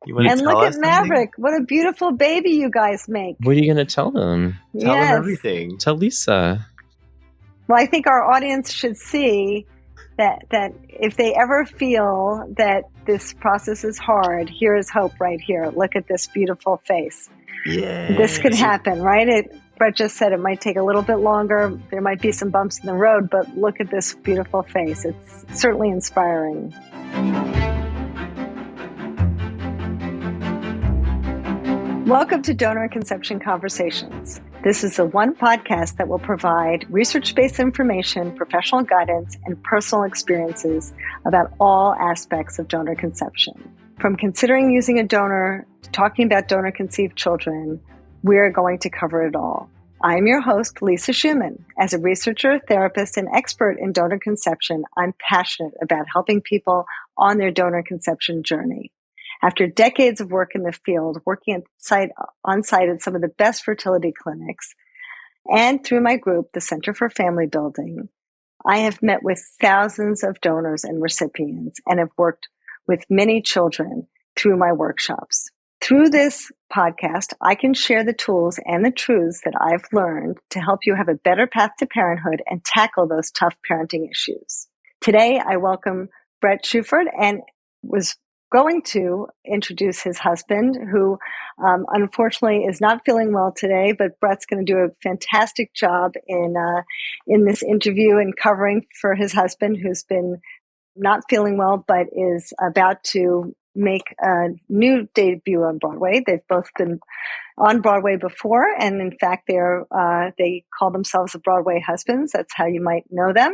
You want to And tell look at us something? Maverick. What a beautiful baby you guys make. What are you going to tell them? Tell them Yes. everything. Tell Lisa. Well, I think our audience should see that if they ever feel that this process is hard, here is hope right here. Look at this beautiful face. Yeah. This could happen, right? Brett just said it might take a little bit longer. There might be some bumps in the road, but look at this beautiful face. It's certainly inspiring. Welcome to Donor Conception Conversations. This is the one podcast that will provide research-based information, professional guidance, and personal experiences about all aspects of donor conception. From considering using a donor to talking about donor-conceived children, we're going to cover it all. I'm your host, Lisa Schumann. As a researcher, therapist, and expert in donor conception, I'm passionate about helping people on their donor conception journey. After decades of work in the field, working on site at some of the best fertility clinics, and through my group, the Center for Family Building, I have met with thousands of donors and recipients and have worked with many children through my workshops. Through this podcast, I can share the tools and the truths that I've learned to help you have a better path to parenthood and tackle those tough parenting issues. Today, I welcome Brett Shuford and was going to introduce his husband, who unfortunately is not feeling well today, but Brett's going to do a fantastic job in this interview and covering for his husband, who's been not feeling well, but is about to make a new debut on Broadway. They've both been on Broadway before, and in fact, they call themselves the Broadway husbands. That's how you might know them.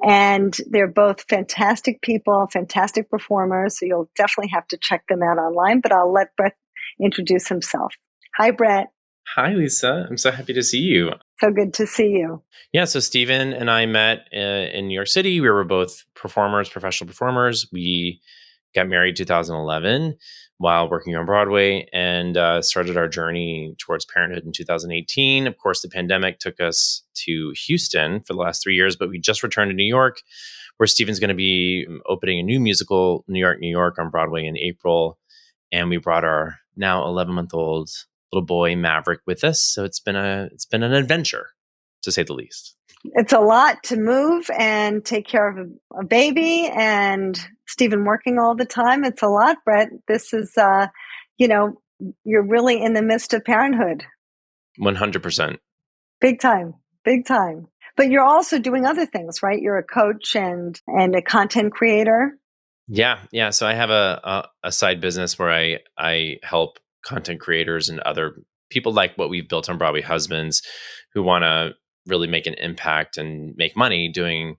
And they're both fantastic people, fantastic performers. So you'll definitely have to check them out online. But I'll let Brett introduce himself. Hi, Brett. Hi, Lisa. I'm so happy to see you. So good to see you. Yeah, so Stephen and I met in New York City. We were both professional performers. We got married 2011 while working on Broadway and started our journey towards parenthood in 2018. Of course, the pandemic took us to Houston for the last 3 years, but we just returned to New York, where Stephen's going to be opening a new musical, New York on Broadway in April. And we brought our now 11-month-old little boy Maverick with us. So it's been an adventure, to say the least. It's a lot to move and take care of a baby, and Stephen working all the time. It's a lot, Brett. This is, you're really in the midst of parenthood. 100%. Big time. But you're also doing other things, right? You're a coach and a content creator. Yeah. So I have a side business where I help content creators and other people like what we've built on Broadway Husbands who want to really make an impact and make money doing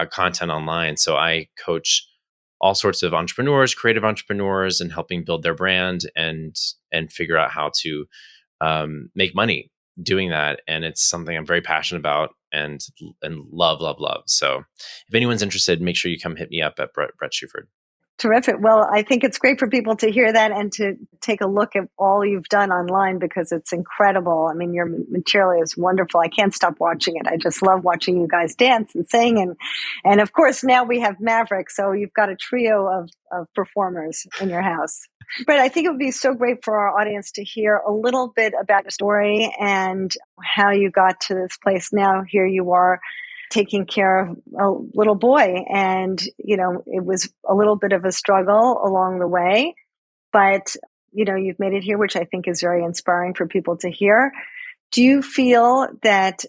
content online. So I coach all sorts of entrepreneurs, creative entrepreneurs, and helping build their brand and figure out how to make money doing that. And it's something I'm very passionate about and love. So if anyone's interested, make sure you come hit me up at Brett Shuford. Terrific. Well, I think it's great for people to hear that and to take a look at all you've done online because it's incredible. I mean, your material is wonderful. I can't stop watching it. I just love watching you guys dance and sing. And of course, now we have Maverick. So you've got a trio of performers in your house. But I think it would be so great for our audience to hear a little bit about your story and how you got to this place. Now, here you are, taking care of a little boy. And, it was a little bit of a struggle along the way, but, you've made it here, which I think is very inspiring for people to hear. Do you feel that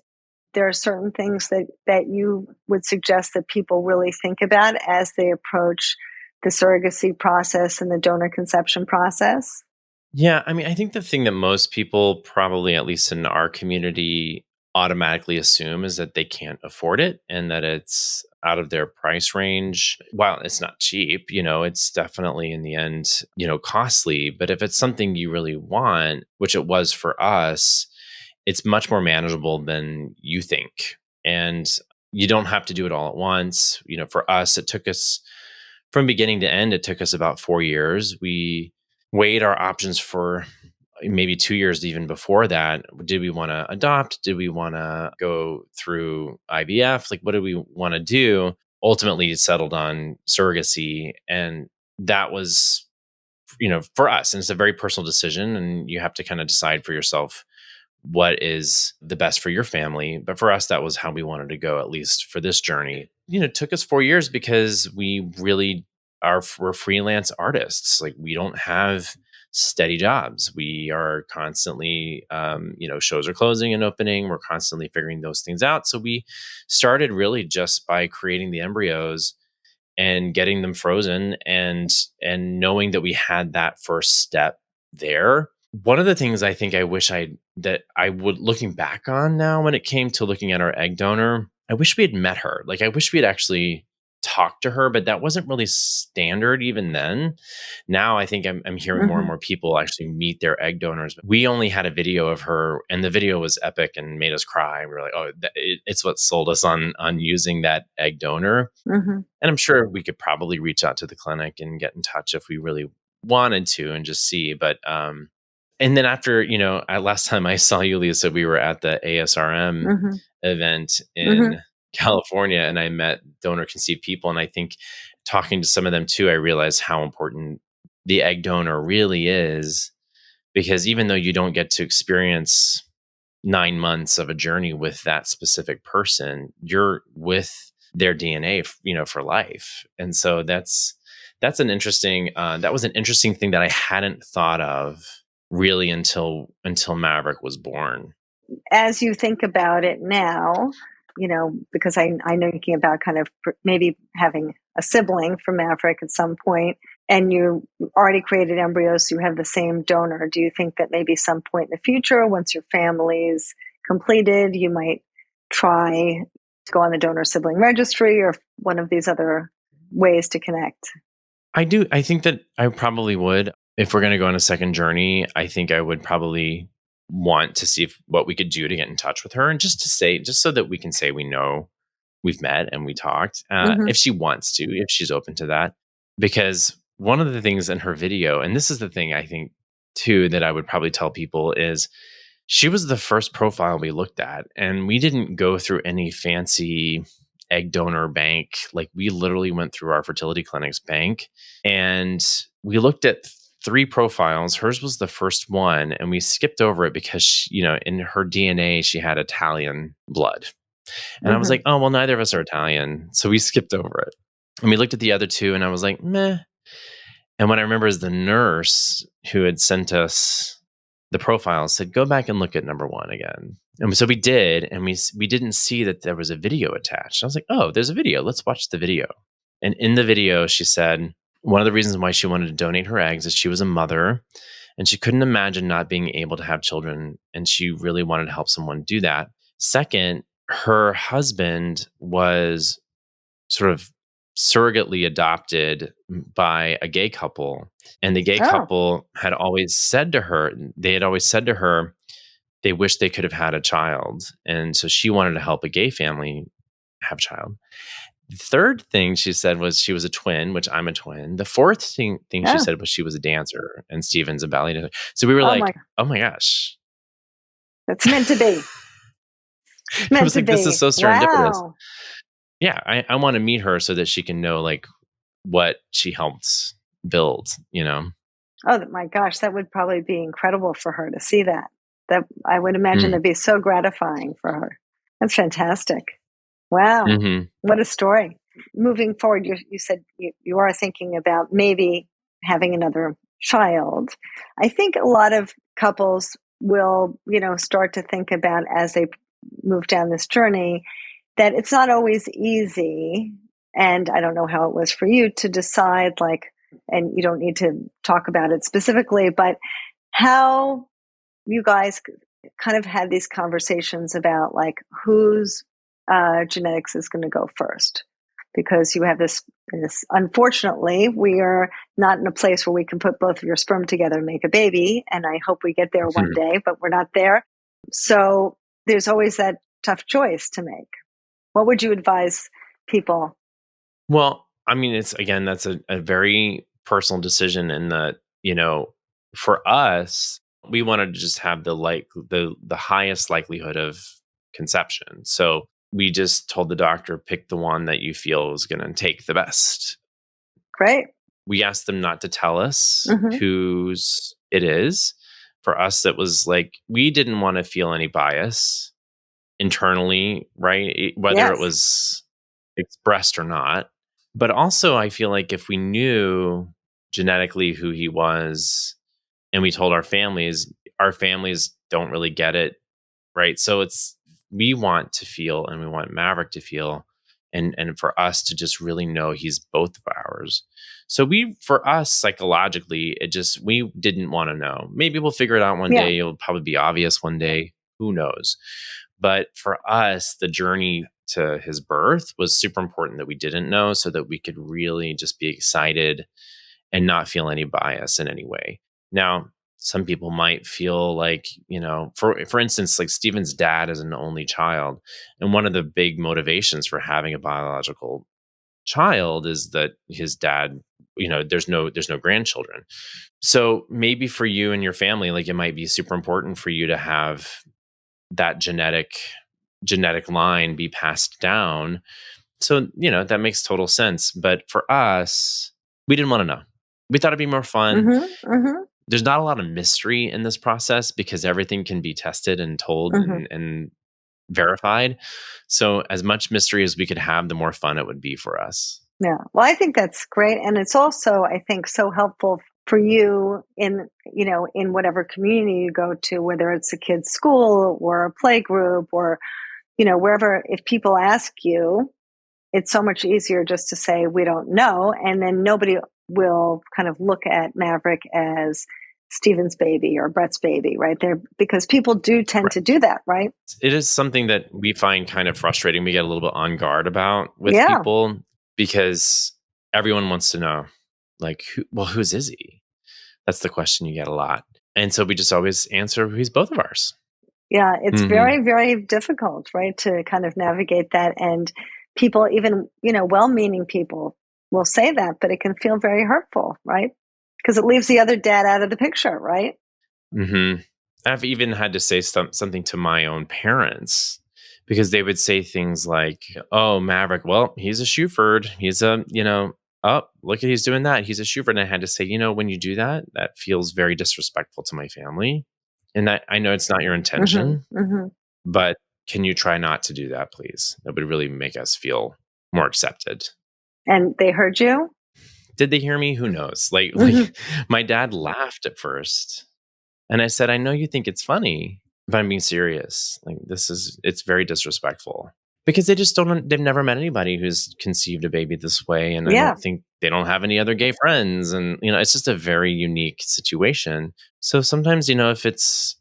there are certain things that you would suggest that people really think about as they approach the surrogacy process and the donor conception process? Yeah. I mean, I think the thing that most people probably, at least in our community, automatically assume is that they can't afford it and that it's out of their price range. While it's not cheap, it's definitely in the end, costly. But if it's something you really want, which it was for us, it's much more manageable than you think. And you don't have to do it all at once. For us, it took us from beginning to end, it took us about 4 years. We weighed our options for maybe 2 years even before that. Did we want to adopt? Did we want to go through IVF? Like, what did we want to do? Ultimately settled on surrogacy. And that was for us, and it's a very personal decision, and you have to kind of decide for yourself what is the best for your family. But for us, that was how we wanted to go, at least for this journey. It took us 4 years because we really we're freelance artists. Like, we don't have steady jobs. We are constantly, shows are closing and opening. We're constantly figuring those things out. So we started really just by creating the embryos and getting them frozen, and knowing that we had that first step there. One of the things I think I wish I would, looking back on now, when it came to looking at our egg donor, I wish we had met her. Like, I wish we had actually talked to her, but that wasn't really standard even then. Now I think I'm hearing more and Hmm. more people actually meet their egg donors. We only had a video of her, and the video was epic and made us cry. We were like, oh, it's what sold us on using that egg donor. Hmm. And I'm sure we could probably reach out to the clinic and get in touch if we really wanted to and just see. But and then after, last time I saw you, Lisa, we were at the ASRM Hmm. event Hmm. in California, and I met donor conceived people. And I think, talking to some of them too, I realized how important the egg donor really is, because even though you don't get to experience 9 months of a journey with that specific person, you're with their DNA, for life. And so that's an interesting that was an interesting thing that I hadn't thought of really until Maverick was born. As you think about it now, because I know you're thinking about kind of maybe having a sibling for Maverick at some point, and you already created embryos, so you have the same donor. Do you think that maybe some point in the future, once your family's completed, you might try to go on the donor sibling registry or one of these other ways to connect? I think that I probably would. If we're going to go on a second journey, I think I would probably want to see what we could do to get in touch with her, and just so that we can say we know we've met and we talked, Hmm. if she wants to, if she's open to that. Because one of the things in her video, and this is the thing I think too that I would probably tell people, is she was the first profile we looked at, and we didn't go through any fancy egg donor bank. Like, we literally went through our fertility clinic's bank, and we looked at three profiles. Hers was the first one, and we skipped over it because in her DNA she had Italian blood. And I was Hmm. like, oh, well, neither of us are Italian. So we skipped over it. And we looked at the other two, and I was like, meh. And what I remember is the nurse who had sent us the profile said, go back and look at number one again. And so we did, and we didn't see that there was a video attached. I was like, oh, there's a video. Let's watch the video. And in the video, she said one of the reasons why she wanted to donate her eggs is she was a mother, and she couldn't imagine not being able to have children, and she really wanted to help someone do that. Second, her husband was sort of surrogately adopted by a gay couple, and the gay Oh, couple had always said to her they wish they could have had a child, and so she wanted to help a gay family have a child. The third thing she said was she was a twin, which I'm a twin. The fourth thing she oh, said was she was a dancer, and Steven's a ballet dancer. So we were oh my, like, oh my gosh. that's meant to be. It's It meant was to like, this is be. so serendipitous. Wow. Yeah, I want to meet her so that she can know, like, what she helped build. Oh my gosh, that would probably be incredible for her to see that. That I would imagine Mm. that'd be so gratifying for her. That's fantastic. Wow, Hmm. what a story. Moving forward, you said you are thinking about maybe having another child. I think a lot of couples will, start to think about as they move down this journey that it's not always easy. And I don't know how it was for you to decide, like, and you don't need to talk about it specifically, but how you guys kind of had these conversations about like whose genetics is going to go first, because you have this unfortunately we are not in a place where we can put both of your sperm together and make a baby, and I hope we get there one day, but we're not there. So there's always that tough choice to make. What would you advise people? Well, I mean, it's, again, that's a very personal decision, in that, for us, we wanted to just have the highest likelihood of conception. So we just told the doctor, pick the one that you feel is going to take the best. Great. We asked them not to tell us Mm-hmm. whose it is. For us, it was like we didn't want to feel any bias internally, right? Whether it Yes. was expressed or not. But also, I feel like if we knew genetically who he was and we told our families don't really get it, right? So we want to feel and we want Maverick to feel and for us to just really know he's both of ours. So for us psychologically, we didn't want to know. Maybe we'll figure it out one Yeah. day. It'll probably be obvious one day. Who knows? But for us, the journey to his birth was super important that we didn't know so that we could really just be excited and not feel any bias in any way. Now, some people might feel like, for instance, like Steven's dad is an only child. And one of the big motivations for having a biological child is that his dad, there's no grandchildren. So maybe for you and your family, like it might be super important for you to have that genetic line be passed down. So, that makes total sense. But for us, we didn't want to know. We thought it'd be more fun. Mm-hmm. Mm-hmm. There's not a lot of mystery in this process because everything can be tested and told Mm-hmm. and verified. So as much mystery as we could have, the more fun it would be for us. Yeah. Well, I think that's great. And it's also, I think, so helpful for you in whatever community you go to, whether it's a kid's school or a play group or, wherever, if people ask you, it's so much easier just to say, we don't know. And then nobody will kind of look at Maverick as Steven's baby or Brett's baby, right? There, because people do tend to do that, right? It is something that we find kind of frustrating. We get a little bit on guard about with Yeah. people because everyone wants to know, like, whose is he? That's the question you get a lot. And so we just always answer, he's both of ours. Yeah, it's very, very difficult, right, to kind of navigate that. And people, even, well-meaning people will say that, but it can feel very hurtful, right? Because it leaves the other dad out of the picture, right? Mm-hmm. I've even had to say something to my own parents because they would say things like, oh, Maverick, well, he's a Shuford. He's oh, look at he's doing that. He's a Shuford. And I had to say, when you do that, that feels very disrespectful to my family. And that I know it's not your intention, but can you try not to do that, please? That would really make us feel more accepted. And they heard you? Did they hear me? Who knows? Like my dad laughed at first. And I said, I know you think it's funny, but I'm being serious. Like it's very disrespectful because they've never met anybody who's conceived a baby this way. And I don't think they don't have any other gay friends. And, it's just a very unique situation. So sometimes, if it's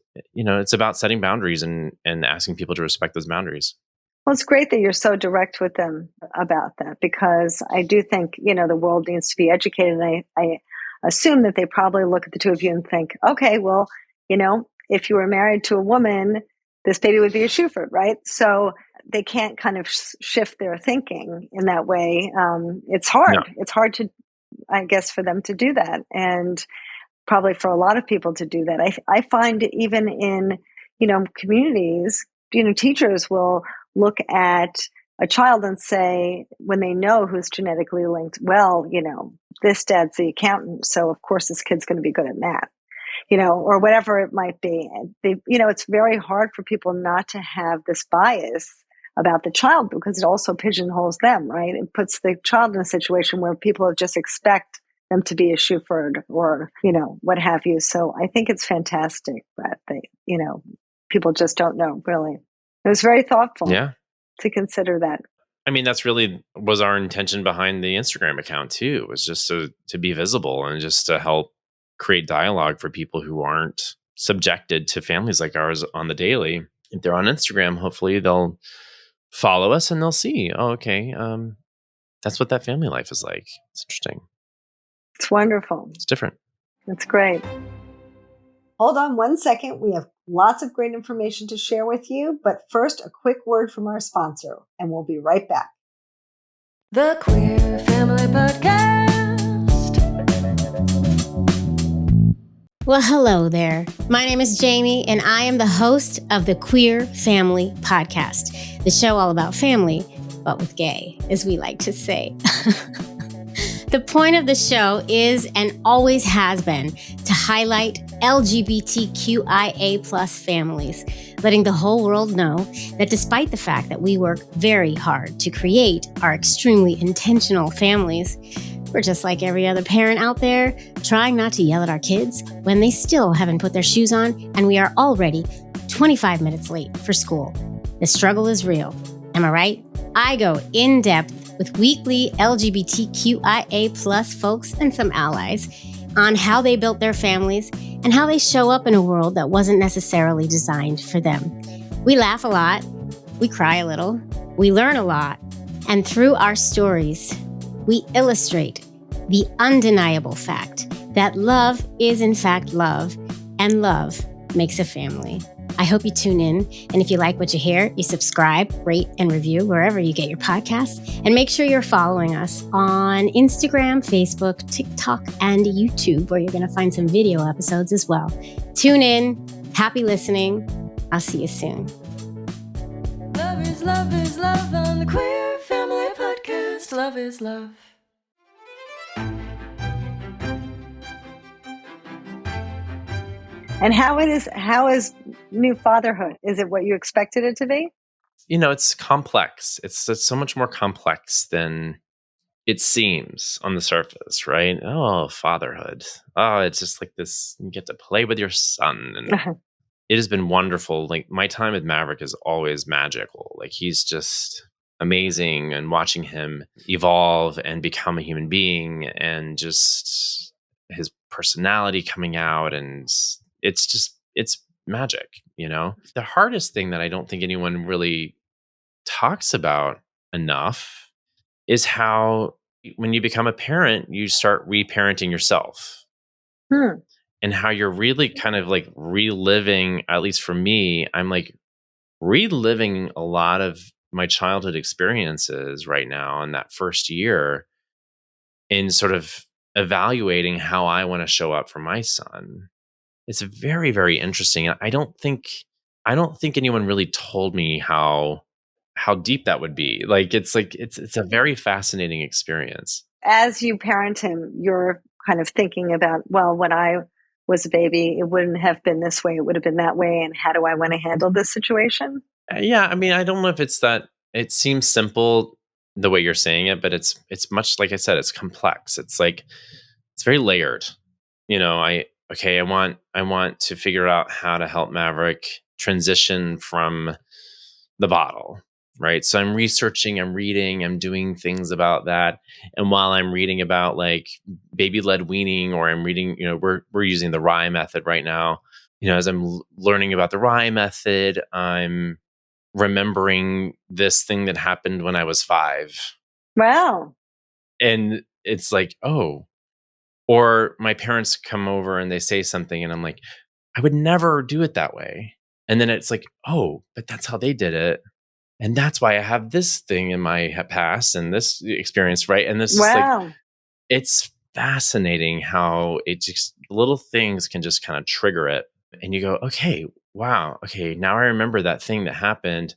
about setting boundaries and asking people to respect those boundaries. Well, it's great that you're so direct with them about that because I do think, the world needs to be educated. And I assume that they probably look at the two of you and think, okay, well, if you were married to a woman, this baby would be a Shuford, right? So they can't kind of shift their thinking in that way. It's hard. No. It's hard to, I guess, for them to do that. And probably for a lot of people to do that. I find even in, communities, teachers will look at a child and say, when they know who's genetically linked, well, this dad's the accountant, so of course this kid's going to be good at math, or whatever it might be. It's very hard for people not to have this bias about the child because it also pigeonholes them, right? It puts the child in a situation where people just expect them to be a Shuford or, what have you. So I think it's fantastic that they, people just don't know, really. It was very thoughtful to consider that. I mean, that's really was our intention behind the Instagram account too, was just to be visible and just to help create dialogue for people who aren't subjected to families like ours on the daily. If they're on Instagram, hopefully they'll follow us and they'll see, oh, okay, that's what that family life is like. It's interesting. It's wonderful. It's different. It's great. Hold on one second. We have lots of great information to share with you, but first, a quick word from our sponsor, and we'll be right back. The Queer Family Podcast. Well, hello there. My name is Jamie, and I am the host of the Queer Family Podcast, the show all about family, but with gay, as we like to say. The point of the show is and always has been to highlight LGBTQIA plus families, letting the whole world know that despite the fact that we work very hard to create our extremely intentional families, we're just like every other parent out there, trying not to yell at our kids when they still haven't put their shoes on and we are already 25 minutes late for school. The struggle is real. Am I right? I go in depth with weekly LGBTQIA plus folks and some allies on how they built their families and how they show up in a world that wasn't necessarily designed for them. We laugh a lot, we cry a little, we learn a lot, and through our stories, we illustrate the undeniable fact that love is in fact love, and love makes a family. I hope you tune in, and if you like what you hear, you subscribe, rate, and review wherever you get your podcasts, and make sure you're following us on Instagram, Facebook, TikTok, and YouTube, where you're going to find some video episodes as well. Tune in. Happy listening. I'll see you soon. Love is love on the Queer Family Podcast. Love is love. And how is new fatherhood? Is it what you expected it to be? It's complex. It's so much more complex than it seems on the surface, right? Oh, fatherhood. Oh, it's just like this. You get to play with your son. And it has been wonderful. Like, my time with Maverick is always magical. Like, he's just amazing, and watching him evolve and become a human being, and just his personality coming out, and it's magic. The hardest thing that I don't think anyone really talks about enough is how, when you become a parent, you start reparenting yourself. And how you're really kind of like reliving, at least for me, I'm like reliving a lot of my childhood experiences right now in that first year, in sort of evaluating how I want to show up for my son. It's very, very interesting. And I don't think anyone really told me how deep that would be. Like, it's a very fascinating experience. As you parent him, you're kind of thinking about, well, when I was a baby, it wouldn't have been this way. It would have been that way. And how do I want to handle this situation? Yeah. I mean, I don't know if it's that. It seems simple the way you're saying it, but it's much, like I said, it's complex. It's like, it's very layered. I want to figure out how to help Maverick transition from the bottle, right? So I'm researching, I'm reading, I'm doing things about that. And while I'm reading about like baby-led weaning, or I'm reading, we're using the rye method right now. As I'm learning about the rye method, I'm remembering this thing that happened when I was 5. Wow. And it's like, oh. Or my parents come over and they say something, and I'm like, I would never do it that way. And then it's like, oh, but that's how they did it. And that's why I have this thing in my past and this experience, right? And this is like, it's fascinating how it just, little things can just kind of trigger it. And you go, okay, wow. Okay, now I remember that thing that happened.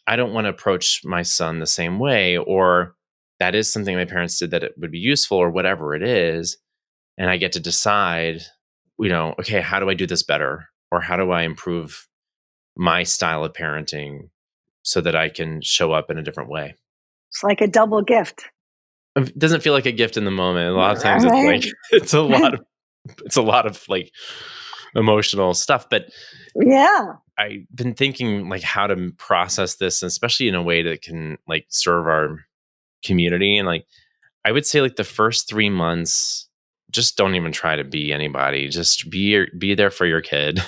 I don't want to approach my son the same way, or that is something my parents did that it would be useful, or whatever it is. And I get to decide, okay, how do I do this better? Or how do I improve my style of parenting so that I can show up in a different way? It's like a double gift. It doesn't feel like a gift in the moment. A lot of times it's like, it's a lot of like emotional stuff. But yeah, I've been thinking like how to process this, especially in a way that can like serve our community. And like, I would say like the first 3 months, just don't even try to be anybody. Just be there for your kid.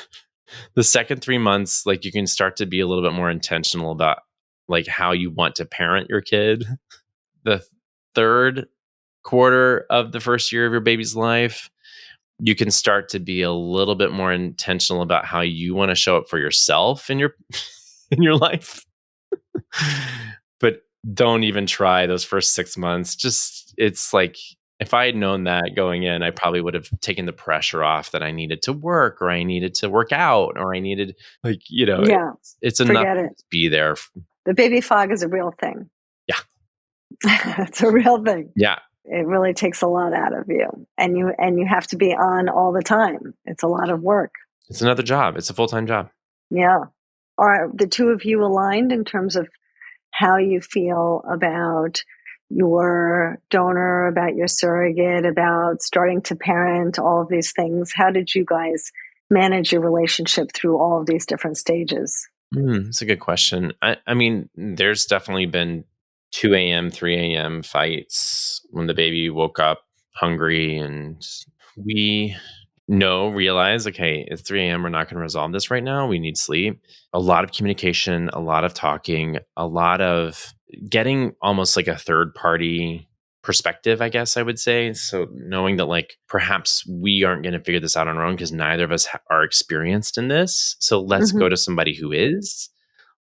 The second 3 months, like, you can start to be a little bit more intentional about like how you want to parent your kid. The third quarter of the first year of your baby's life, you can start to be a little bit more intentional about how you want to show up for yourself in your in your life. But don't even try those first 6 months. Just, it's like, if I had known that going in, I probably would have taken the pressure off that I needed to work, or I needed to work out, or I needed, like, it's enough to be there. The baby fog is a real thing. Yeah. It's a real thing. Yeah. It really takes a lot out of you, and you have to be on all the time. It's a lot of work. It's another job. It's a full-time job. Yeah. Are the two of you aligned in terms of how you feel about your donor, about your surrogate, about starting to parent, all of these things? How did you guys manage your relationship through all of these different stages? That's a good question. I mean, there's definitely been 2 a.m., 3 a.m. fights when the baby woke up hungry, and we realize, okay, it's 3 a.m. We're not going to resolve this right now. We need sleep. A lot of communication, a lot of talking, a lot of getting almost like a third party perspective, I guess I would say. So knowing that like perhaps we aren't going to figure this out on our own because neither of us are experienced in this. So let's go to somebody who is.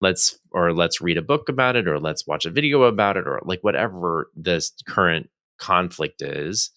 Let's read a book about it, or let's watch a video about it, or like whatever this current conflict is.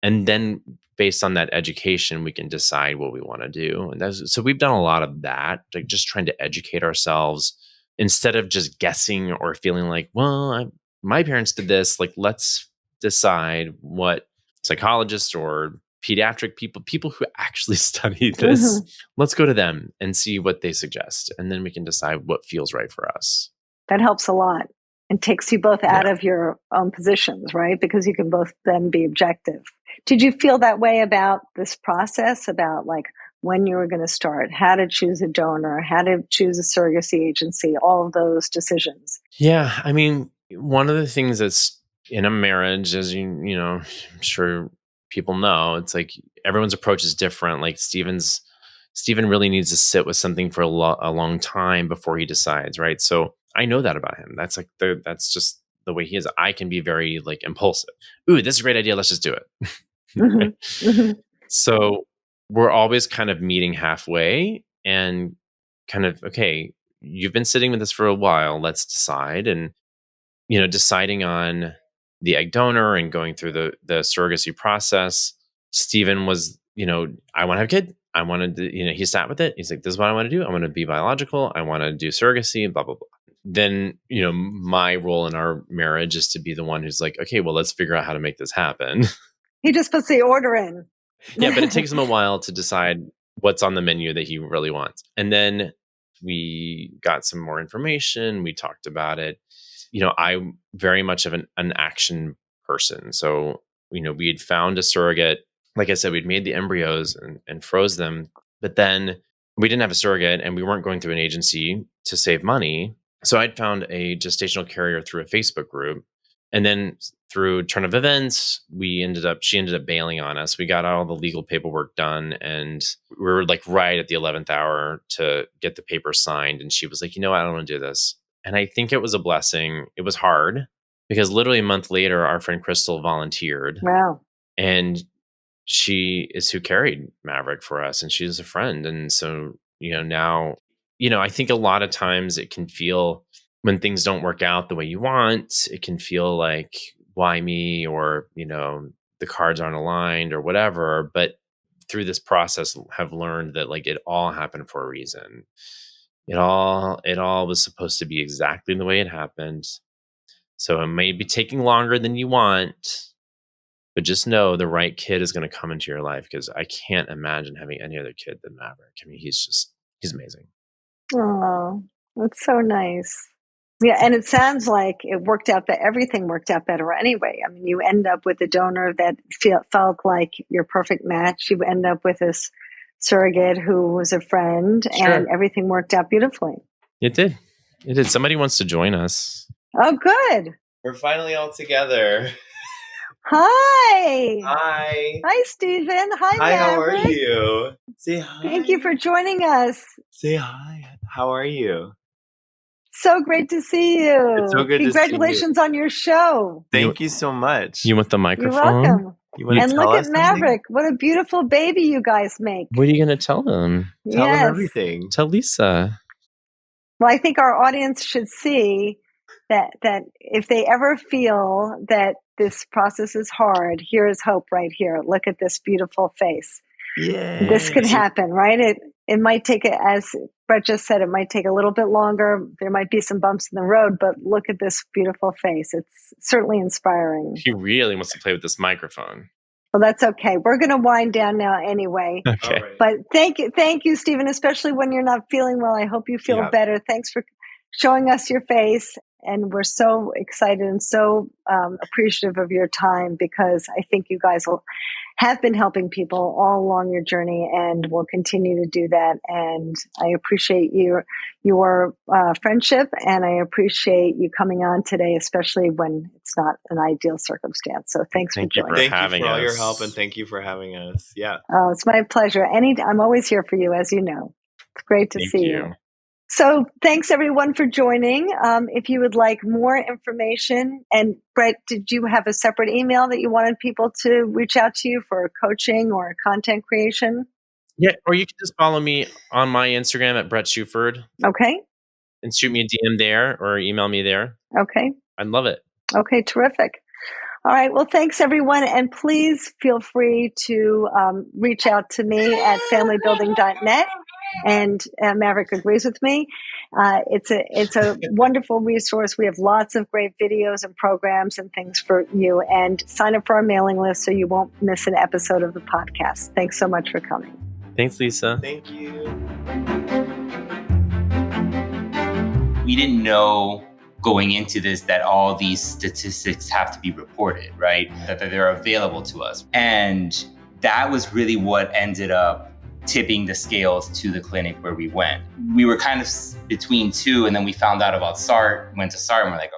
And then based on that education, we can decide what we want to do. And so we've done a lot of that, like just trying to educate ourselves instead of just guessing or feeling like, well, my parents did this. Like, let's decide what psychologists or pediatric people who actually study this, let's go to them and see what they suggest. And then we can decide what feels right for us. That helps a lot and takes you both out of your own positions, right? Because you can both then be objective. Did you feel that way about this process, about like when you were going to start, how to choose a donor, how to choose a surrogacy agency, all of those decisions? Yeah. I mean, one of the things that's in a marriage, as you know, I'm sure people know, it's like everyone's approach is different. Like Stephen really needs to sit with something for a long time before he decides, right? So I know that about him. That's like that's just the way he is. I can be very like impulsive. Ooh, this is a great idea. Let's just do it. So we're always kind of meeting halfway and kind of, okay, you've been sitting with this for a while. Let's decide. And, deciding on the egg donor and going through the surrogacy process. Stephen was, I want to have a kid. I wanted to, he sat with it. He's like, this is what I want to do. I want to be biological. I want to do surrogacy, blah, blah, blah. Then, my role in our marriage is to be the one who's like, okay, well, let's figure out how to make this happen. He just puts the order in. Yeah, but it takes him a while to decide what's on the menu that he really wants. And then we got some more information. We talked about it. I'm very much of an action person. So, we had found a surrogate. Like I said, we'd made the embryos and froze them. But then we didn't have a surrogate and we weren't going through an agency to save money. So I'd found a gestational carrier through a Facebook group. And then through turn of events, she ended up bailing on us. We got all the legal paperwork done and we were like right at the 11th hour to get the paper signed. And she was like, I don't want to do this. And I think it was a blessing. It was hard because literally a month later, our friend Crystal volunteered. Wow. And she is who carried Maverick for us. And she's a friend. And so, now, I think a lot of times it can feel when things don't work out the way you want, it can feel like, why me? Or, the cards aren't aligned or whatever. But through this process, have learned that like it all happened for a reason. It all was supposed to be exactly the way it happened. So it may be taking longer than you want, but just know the right kid is going to come into your life because I can't imagine having any other kid than Maverick. I mean, he's amazing. Oh, that's so nice. Yeah, and it sounds like everything worked out better anyway. I mean, you end up with a donor that felt like your perfect match. You end up with this surrogate who was a friend, and everything worked out beautifully. It did. Somebody wants to join us. Oh, good. We're finally all together. Hi. Hi, Stephen. Hi, Maverick. how are you? Say hi. Thank you for joining us. Say hi. How are you? So great to see you. It's so good to see you. Congratulations on your show. Thank you so much. You want the microphone? You're welcome. You want to And tell look us at Maverick. What a beautiful baby you guys make. What are you going to tell them? Tell them everything. Tell Lisa. Well, I think our audience should see that if they ever feel that this process is hard, here is hope right here. Look at this beautiful face. Yeah. This could happen, right? it might take, as Brett just said, it might take a little bit longer. There might be some bumps in the road, but look at this beautiful face. It's certainly inspiring. He really wants to play with this microphone. Well, that's okay. We're going to wind down now anyway. Okay. All right. But thank you, Stephen, especially when you're not feeling well. I hope you feel Yeah. better. Thanks for showing us your face. And we're so excited and so appreciative of your time, because I think you guys have been helping people all along your journey and will continue to do that. And I appreciate your friendship, and I appreciate you coming on today, especially when it's not an ideal circumstance. So thanks Thank for you joining. Thank you having for all your us. help, and thank you for having us. Yeah. It's my pleasure. I'm always here for you, as you know. It's great to Thank see you. So thanks everyone for joining. If you would like more information, and Brett, did you have a separate email that you wanted people to reach out to you for coaching or content creation? Yeah, or you can just follow me on my Instagram at Brett Shuford Okay. and shoot me a DM there or email me there. Okay. I'd love it. Okay. Terrific. All right. Well, thanks everyone. And please feel free to reach out to me at familybuilding.net. And Maverick agrees with me. It's a wonderful resource. We have lots of great videos and programs and things for you. And sign up for our mailing list so you won't miss an episode of the podcast. Thanks so much for coming. Thanks, Lisa. Thank you. We didn't know going into this that all these statistics have to be reported, right? That they're available to us. And that was really what ended up tipping the scales to the clinic where we went. We were kind of between two, and then we found out about SART, went to SART, and we're like,